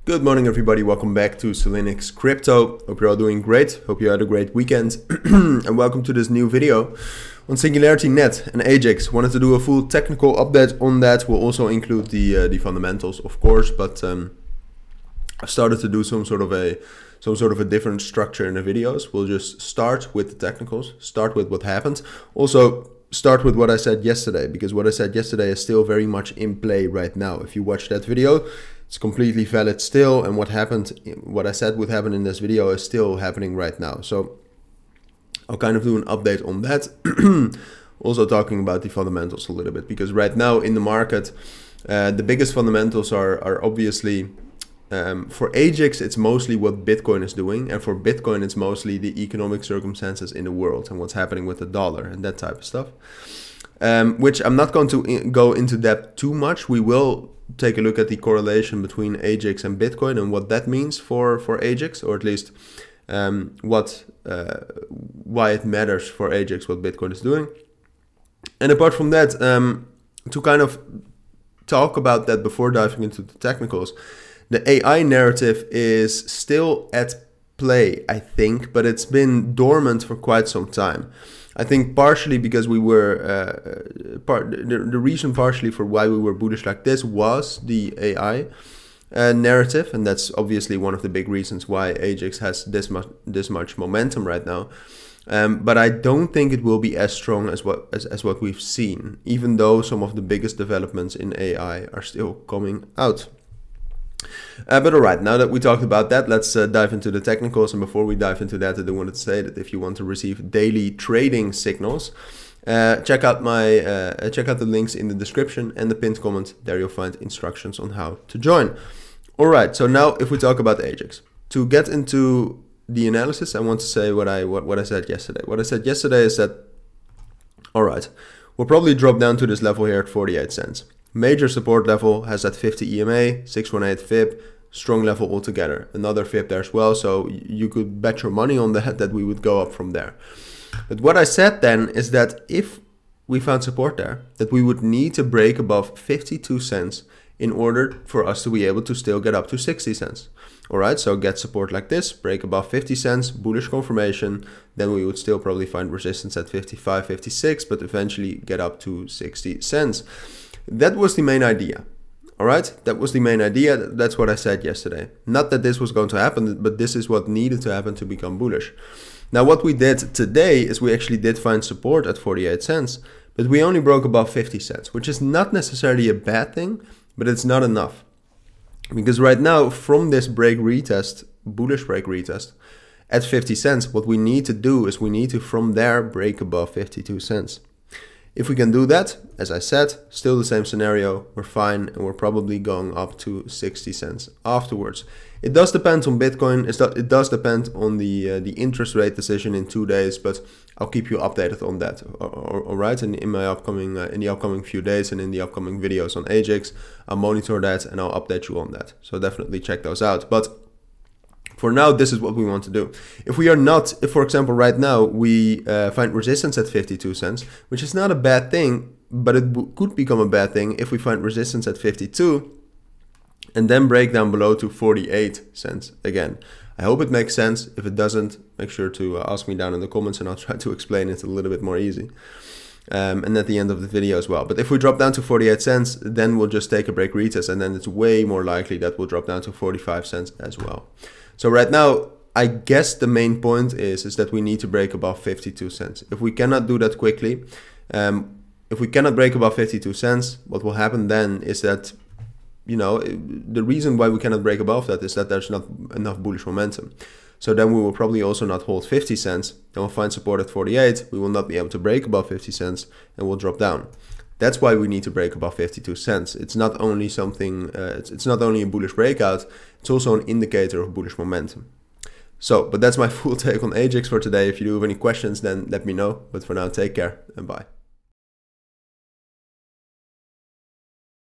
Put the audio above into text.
Good morning everybody, welcome back to Cilinix Crypto. Hope you're all doing great, hope you had a great weekend and welcome to this new video on Singularitynet and Agix. Wanted to do a full technical update on that. We'll also include the fundamentals of course, but I've started to do some sort of a different structure in the videos. We'll just start with the technicals, start with what happened. Also start with what I said yesterday, because what I said yesterday is still very much in play right now. If you watch that video, it's completely valid still, and what I said would happen in this video is still happening right now. So I'll kind of do an update on that. Also talking about the fundamentals a little bit, because right now in the market, the biggest fundamentals are obviously, for Agix, it's mostly what Bitcoin is doing, and for Bitcoin, it's mostly the economic circumstances in the world and what's happening with the dollar and that type of stuff. Which I'm not going to go into depth too much. We will take a look at the correlation between Agix and Bitcoin and what that means for Agix, or at least why it matters for Agix what Bitcoin is doing. And apart from that, to kind of talk about that before diving into the technicals, the AI narrative is still at play, I think, but it's been dormant for quite some time. I think partially because we were, the reason partially for why we were bullish like this was the AI narrative, and that's obviously one of the big reasons why Agix has this much momentum right now. But I don't think it will be as strong as what we've seen, even though some of the biggest developments in AI are still coming out. But alright, now that we talked about that, let's dive into the technicals. And before we dive into that, I do want to say that if you want to receive daily trading signals, check out the links in the description and the pinned comment. There you'll find instructions on how to join. Alright, so now if we talk about Agix, to get into the analysis, I want to say what I said yesterday. What I said yesterday is that, alright, we'll probably drop down to this level here at 48 cents. Major support level has that 50 EMA, 618 FIB, strong level altogether. Another FIB there as well, so you could bet your money on that we would go up from there. But what I said then is that if we found support there, that we would need to break above 52 cents in order for us to be able to still get up to 60 cents. Alright, so get support like this, break above 50 cents, bullish confirmation, then we would still probably find resistance at 55, 56, but eventually get up to 60 cents. That was the main idea. Alright, that was the main idea. That's what I said yesterday. Not that this was going to happen, but this is what needed to happen to become bullish. Now what we did today is we actually did find support at 48 cents, but we only broke above 50 cents, which is not necessarily a bad thing, but it's not enough. Because right now, from this break retest, bullish break retest, at 50 cents, what we need to do is we need to from there break above 52 cents. If we can do that, as I said, still the same scenario, we're fine, and we're probably going up to 60 cents afterwards. It does depend on Bitcoin, it does depend on the interest rate decision in 2 days, but I'll keep you updated on that. Alright, in the upcoming few days and in the upcoming videos on Agix, I'll monitor that and I'll update you on that. So definitely check those out. But for now, this is what we want to do. If we are not, if for example right now we find resistance at 52 cents, which is not a bad thing, but it could become a bad thing if we find resistance at 52 and then break down below to 48 cents again. I hope it makes sense. If it doesn't, make sure to ask me down in the comments and I'll try to explain it a little bit more easy. And at the end of the video as well. But if we drop down to 48 cents, then we'll just take a break retest, and then it's way more likely that we'll drop down to 45 cents as well. So right now, I guess the main point is that we need to break above 52 cents. If we cannot do that quickly, if we cannot break above 52 cents, what will happen then is that, you know, the reason why we cannot break above that is that there's not enough bullish momentum. So then we will probably also not hold 50 cents, then we'll find support at 48, we will not be able to break above 50 cents, and we'll drop down. That's why we need to break above 52 cents. It's not only something, it's not only a bullish breakout, it's also an indicator of bullish momentum. So, but that's my full take on Agix for today. If you do have any questions, then let me know. But for now, take care and bye.